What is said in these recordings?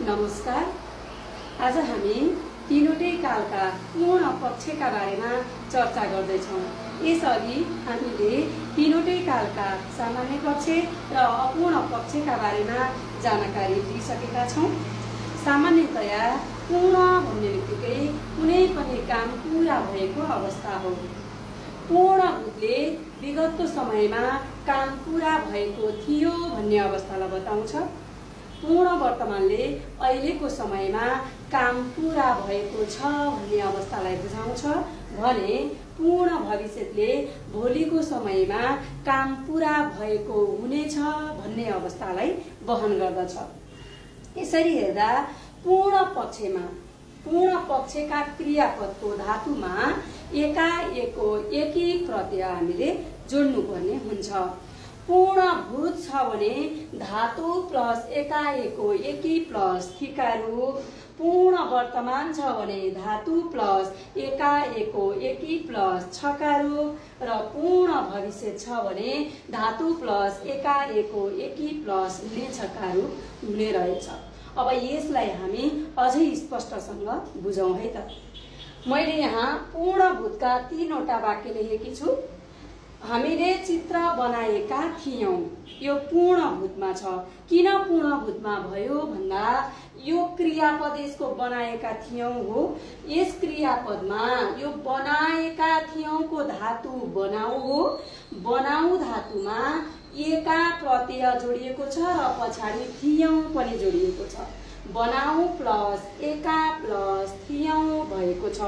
नमस्कार। आज हामी तीनवटै कालका पूर्ण पक्षका बारेमा चर्चा गर्दैछौँ। यसअघि हामीले तीनवटै कालका सामान्य पक्ष र अपूर्ण पक्षका बारेमा जानकारी लिइसकेका छौँ। सामान्यतया पूर्ण भन्ने बित्तिकै कुनै पनि काम पूरा भएको अवस्था हो। पूर्ण भूतले विगतको समयमा काम पूरा भएको थियो भन्ने अवस्थालाई बताउँछ। पूर्ण वर्तमानले अहिलेको समयमा काम पूरा भएको छ भन्ने अवस्थालाई बुझाउँछ भने पूर्ण भविष्यले भोलिको समयमा काम पूरा भएको हुनेछ भन्ने अवस्थालाई वहन गर्दछ। यसरी हेर्दा पूर्ण पक्षका क्रियापदको धातुमा एकाएको एकी प्रत्यय हामीले जोड्नुपर्ने हुन्छ। पूर्ण भूत छ भने धातु प्लस एकाएको एकी प्लस थिकारू, पूर्ण वर्तमान छ भने धातु प्लस एकाएको एकी प्लस छकारू र पूर्ण भविष्य छ भने धातु प्लस एकाएको एकी प्लस लेछकारू हुने रहेछ। अब यसलाई हामी अझै स्पष्टसँग बुझौँ है त। मैले यहाँ पूर्ण भूतका तीनवटा वाक्य लेखेकी छु। हामीले चित्र बनाएका थियौं, यो पूर्ण भूतमा छ। किन पूर्ण भूतमा भयो भन्दा यो क्रियापद यसको बनाएका थियौं हो। यस क्रियापदमा यो बनाएका थियौं को धातु बनाऊ हो। बनाऊ धातुमा एका प्रत्यय जोडिएको छ र पछाडि थियौं पनि जोडिएको छ। बनाऊ प्लस एका प्लस थियौं भएको छ।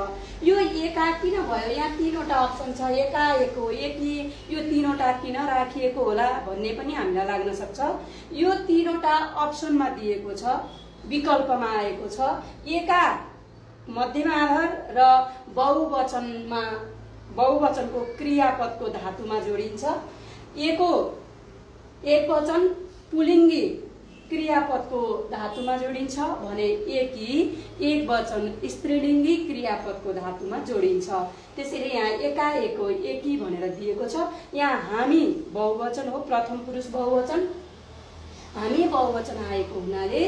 यो एका किन भयो? यहाँ तीनवटा अप्सन छ, एकाएको एकी, यो तीनवटा किन राखिएको होला भन्ने पनि हामीलाई लाग्न सक्छ। यो तीनवटा अप्सनमा दिएको छ, विकल्पमा आएको छ। एका मध्यमा आधार र बहुवचनको क्रियापदको धातुमा जोडिन्छ। एकवचन पुलिङ्गी क्रियापदको धातुमा जोडिन्छ भने एकी एकवचन स्त्रीलिङ्गी क्रियापदको धातुमा जोडिन्छ। त्यसैले यहाँ एकाएको एकी भनेर दिएको छ। यहाँ हामी बहुवचन हो, प्रथम पुरुष बहुवचन। हामी बहुवचन आएको हुनाले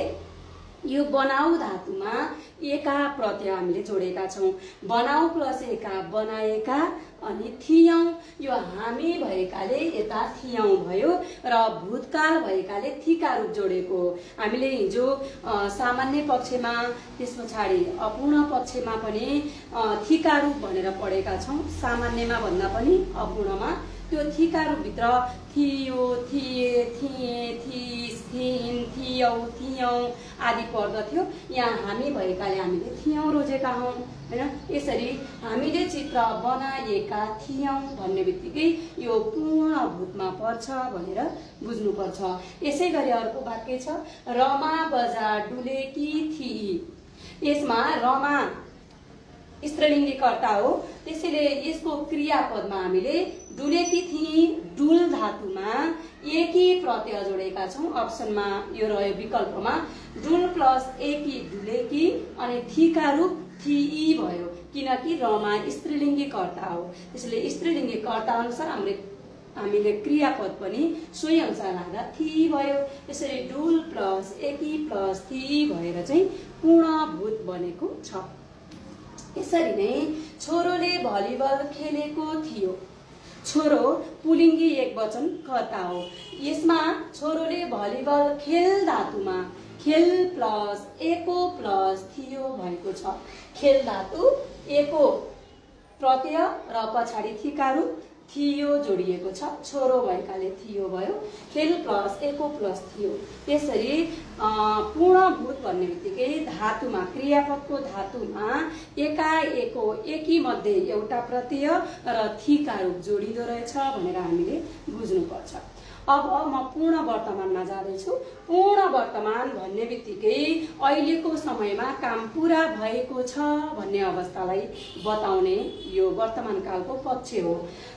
यो बनाऊ धातुमा एका प्रत्यय हामीले जोडेका छौं। बनाऊ प्लस एका बनाएका, अनि थियौं यो हामी भएकाले यता थियौं भयो र भूतकाल भएकाले थिका रूप जोडेको हो। हामीले हिजो सामान्य पक्षमा त्यस पछाडि अपूर्ण पक्षमा पनि थिका रूप भनेर पढेका छौं। सामान्यमा भन्दा पनि अपूर्णमा त्यो थिका रूपभित्र थियो, थिए, थिए, थिइस, थिइन्, थियौ, थियौं आदि पर्दथ्यो। यहाँ हामी भएकाले हामीले थियौं रोजेका हौं हैन। यसरी हामीले चित्र बनाएका थियौं भन्ने बित्तिकै यो पूर्ण भूतमा पर्छ भनेर बुझ्नुपर्छ। यसै गरी अर्को वाक्य छ, रमा बजार डुलेकी थिई। यसमा रमा स्त्रीलिङ्गी कर्ता हो, त्यसैले यसको क्रियापदमा हामीले डुलेकी थिई डुल धातुमा एकी प्रत्यय जोडेका छौं। अप्सनमा यो रह्यो, विकल्पमा डुल प्लस एकी डुलेकी अनि थिका रूप थिई भयो, किनकि रमा स्त्रीलिङ्गी कर्ता हो। त्यसैले स्त्रीलिङ्गी कर्ता अनुसार हामीले क्रियापद पनि सोही अनुसार राख्दा थिई भयो। त्यसरी डुल प्लस एकी प्लस थिई भएर चाहिँ पूर्ण भूत बनेको छ। यसरी नै छोरोले भलिबल खेलेको थियो। छोरो पुलिङ्गी एकवचन कर्ता हो। यसमा छोरोले भलिबल खेल धातुमा खेल प्लस एको प्लस थियो भएको छ। खेल धातु एको प्रत्यय र पछाडि थिकारू थियो जोडिएको छ। छोरो भएकाले थियो भयो। खेल प्लस एको प्लस थियो। त्यसरी पूर्ण भूत भन्ने बित्तिकै धातुमा क्रियापदको धातुमा एकाएको एकी मध्ये एउटा प्रत्यय र थिका रूप जोडिँदो रहेछ भनेर हामीले बुझ्नुपर्छ। अब म पूर्ण वर्तमानमा जाँदैछु। पूर्ण वर्तमान भन्ने बित्तिकै अहिलेको समयमा काम पूरा भएको छ भन्ने अवस्थालाई बताउने यो वर्तमान कालको पक्ष हो।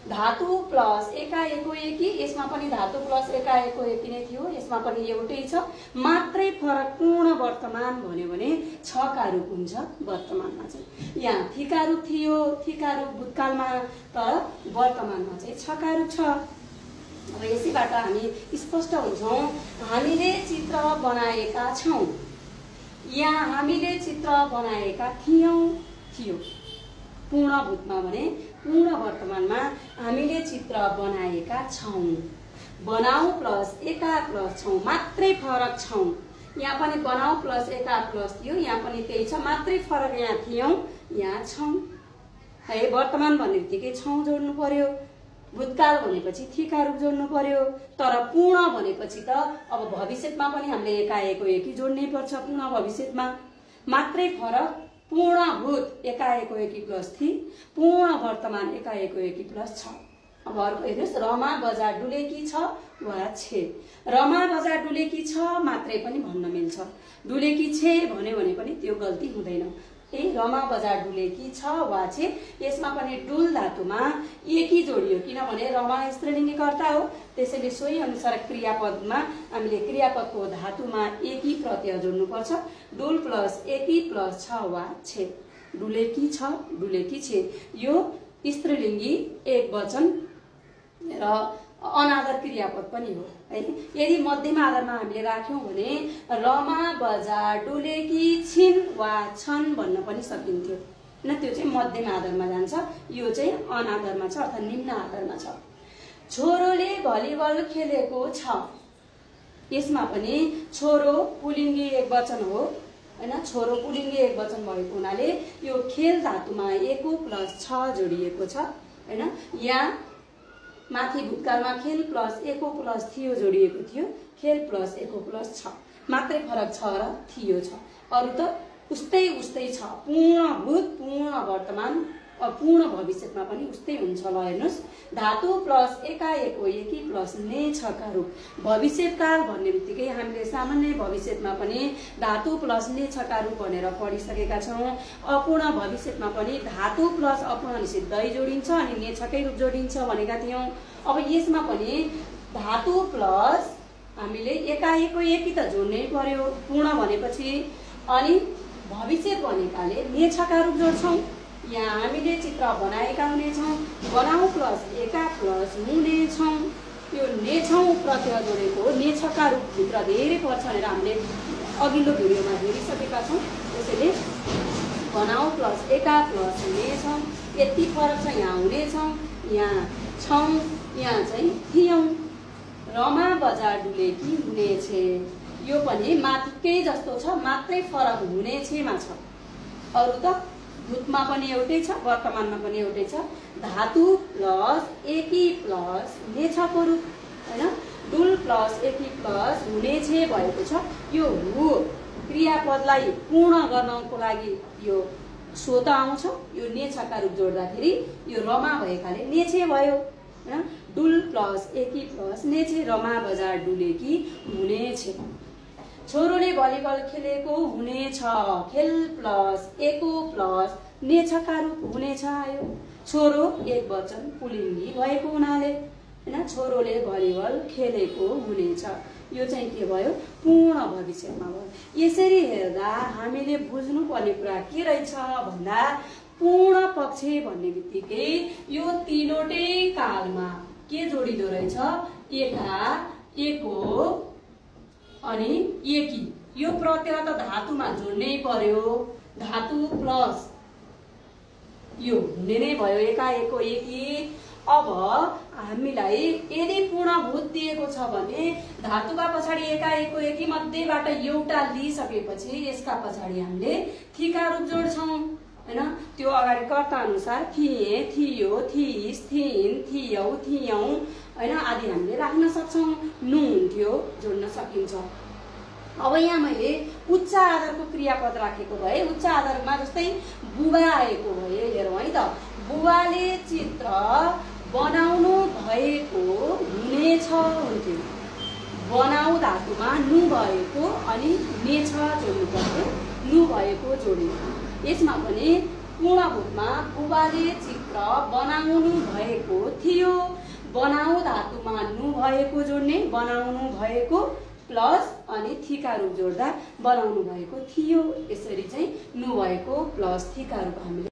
धातु प्लस एकाएको एकी, यसमा पनि धातु प्लस एकाएको एकी नै थियो, यसमा पनि एउटै छ। मात्रै फरक पूर्ण वर्तमान भन्यो भने छका रूप हुन्छ वर्तमानमा चाहिँ। यहाँ थिका रूप थियो, थिका रूप भूतकालमा, तर वर्तमानमा चाहिँ छका रूप छ। अब यसैबाट हामी स्पष्ट हुन्छौं, हामीले चित्र बनाएका छौं। यहाँ हामीले चित्र बनाएका थियो। पूर्ण भूतमा भने पूर्ण वर्तमानमा हामीले चित्र बनाएका छौं। बनाऊ प्लस एका प्लस छौं मात्रै फरक छौं। यहाँ पनि बनाऊ प्लस एका प्लस थियो, यहाँ पनि त्यही छ, मात्रै फरक यहाँ थियौं यहाँ छौं है। वर्तमान भन्ने बित्तिकै छौं जोड्नु पर्यो, भूतकाल भनेपछि थिका रूप जोड्नु पर्यो। तर पूर्ण भनेपछि त अब भविष्यमा पनि हामीले एकाएको एकी जोड्नै पर्छ। पूर्ण भविष्यमा मात्रै फरक पूर्ण भूत एकाएको एकी प्लस थी, पूर्ण वर्तमान एकाएको एकी प्लस छ। अब अर्को हेर्नुस्, रमा बजार डुलेकी छ वा छे। रमा बजार डुलेकी छ मात्रै पनि भन्न मिल्छ, डुलेकी छे भन्यो भने पनि त्यो गल्ती हुँदैन। रमा बजार डुलेकी छ वा छे, यसमा पनि डुल धातुमा एकी जोडियो, किनभने रमा स्त्रीलिङ्गी कर्ता हो। त्यसैले सोही अनुसार क्रियापदमा हामीले क्रियापदको धातुमा एकी प्रत्यय जोड्नु पर्छ। डुल प्लस एकी प्लस छ वा छे। डुलेकी छ, डुलेकी छे, यो स्त्रीलिङ्गी एकवचन र अनादर क्रियापद पनि हो है। यदि मध्यम आधारमा हामीले राख्यौं भने रमा बजार डुलेकी छिन् वा छन् भन्न पनि सकिन्थ्यो हैन। त्यो चाहिँ मध्यम आधारमा जान्छ, यो चाहिँ अनादरमा छ अर्थात् निम्न आधारमा छ। छोरोले भलिबल खेलेको छ, यसमा पनि छोरो पुलिङ्गी एकवचन हो हैन। छोरो पुलिङ्गी एकवचन भएको हुनाले यो खेल धातुमा एको प्लस छ जोडिएको छ हैन। यहाँ माथि भूतकालमा खेल प्लस एको प्लस थियो जोडिएको थियो, खेल प्लस एको प्लस छ मात्रै फरक छ र थियो छ। अरु त उस्तै उस्तै छ। पूर्ण भूत पूर्ण वर्तमान पूर्ण भविष्यमा पनि उस्तै हुन्छ। ल हेर्नुस्, धातु प्लस एकाएको एकी प्लस ने छका रूप। भविष्यकाल भन्ने बित्तिकै हामीले सामान्य भविष्यमा पनि धातु प्लस ने छका रूप भनेर पढिसकेका छौं। अपूर्ण भविष्यमा पनि धातु प्लस अपूर्ण निषेध दै जोडिन्छ अनि ने छकै रूप जोडिन्छ भनेका थियौं। अब यसमा पनि धातु प्लस हामीले एकाएको एकी त जोड्नै पर्यो पूर्ण भनेपछि, अनि भविष्य भनेकाले ने छका रूप जोड्छौं। यहाँ हामीले चित्र बनाएका हुनेछौं। बनाऊ प्लस एका प्लस हुनेछौं, यो नेछौं प्रत्यय जोडेको नेछका रूपभित्र धेरै पर्छ भनेर हामीले अघिल्लो भिडियोमा हेरिसकेका छौं। त्यसैले बनाऊ प्लस एका प्लस हुनेछौं, यति फरक छ। यहाँ हुनेछौं, यहाँ छौं, यहाँ चाहिँ थियौं। रमा बजार डुलेकी हुनेछे, यो पनि माथिकै जस्तो छ, मात्रै फरक हुनेछेमा छ। अरु त भूतमा पनि एउटै छ, वर्तमानमा पनि एउटै छ। धातु प्लस एकी प्लस नेछको रूप हैन। डुल प्लस एकी प्लस हुनेछे भएको छ। यो हु क्रियापदलाई पूर्ण गर्नको लागि यो स्वत आउँछ। यो नेछका रूप जोड्दाखेरि यो रमा भएकाले नेछे भयो हैन। डुल प्लस एकी प्लस नेछे, रमा बजार डुलेकी हुनेछे। छोरोले भलिबल खेलेको हुनेछ, खेल प्लस एको प्लस नेछका रूप हुनेछ आयो। छोरो एकवचन पुलिङ्गी भएको हुनाले हैन, छोरोले भलिबल खेलेको हुनेछ, यो चाहिँ के भयो पूर्ण भविष्यमा भयो। यसरी हेर्दा हामीले बुझ्नुपर्ने कुरा के रहेछ भन्दा पूर्ण पक्ष भन्ने बित्तिकै यो तीनवटै कालमा के जोडिदो रहेछ, एका एको अनि एकी। यो प्रत्यय त धातुमा जोड्नै पर्यो, धातु प्लस यो हुने नै भयो एकाएको एकी। अब हामीलाई यदि पूर्ण भूत दिएको छ भने धातुका पछाडि एकाएको एकी मध्येबाट एउटा लिइसकेपछि यसका पछाडि हामीले थिका रूप जोड्छौं हैन। त्यो अगाडि कर्ता अनुसार थिए, थियो, थिइस्, थिइन्, थियौ, थियौ हैन आदि हामीले राख्न सक्छौं। नुन थियो जोड्न सकिन्छ। अब यहाँ मैले उच्च आधारको क्रियापद राखेको भए, उच्च आधारमा जस्तै बुबा आएको भए हेरौँ है त। बुबाले चित्र बनाउनु भएको हुनेछ हुन्थ्यो। बनाऊ धातुमा नु भएको अनि नेछ जोड्नु पर्यो, नु भएको जोडियो। यसमा पनि पूर्ण भूतमा बुबाले चित्र बनाउनु भएको थियो। बनाऊ धातुमा नु भएको जोड्ने, बनाउनु भएको प्लस अनि थिका रूप जोड्दा बनाउनु भएको थियो। यसरी चाहिँ नु भएको प्लस थिका रूप हामीले